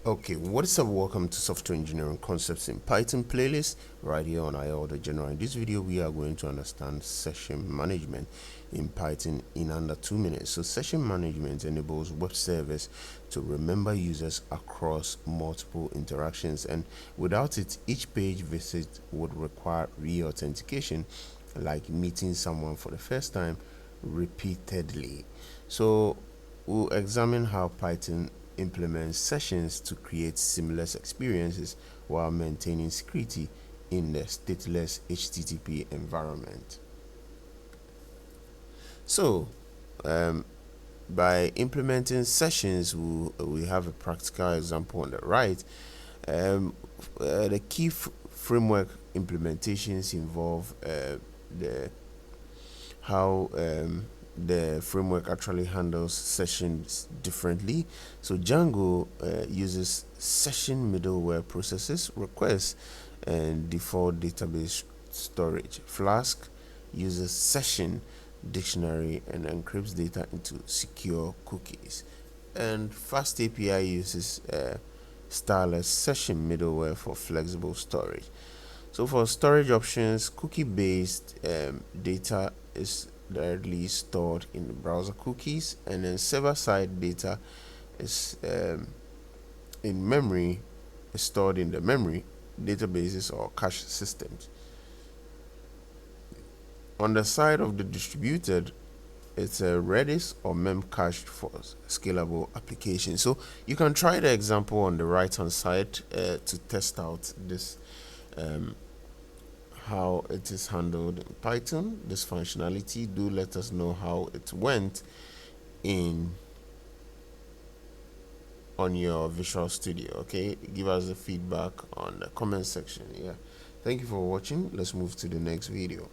Okay, what is up? Welcome to Software Engineering Concepts in Python playlist right here on IO the General. In this video, we are going to understand session management in Python in under 2 minutes. So session management enables web servers to remember users across multiple interactions, and without it, each page visit would require re-authentication, like meeting someone for the first time repeatedly. So we'll examine how Python implements sessions to create seamless experiences while maintaining security in the stateless HTTP environment. So, by implementing sessions, we have a practical example on the right. The key framework implementations involve how the framework actually handles sessions differently. So Django uses session middleware, processes requests and default database storage. Flask uses session dictionary and encrypts data into secure cookies. And Fast API uses styleless session middleware for flexible storage. So for storage options, cookie-based data is directly stored in browser cookies, and then server-side data is in memory, is stored in the memory databases or cache systems. On the side of the distributed, it's a Redis or memcached for scalable application. So you can try the example on the right hand side to test out this how it is handled in Python, this functionality. Do let us know how it went on your Visual Studio. Okay, give us the feedback on the comment section. Yeah, thank you for watching. Let's move to the next video.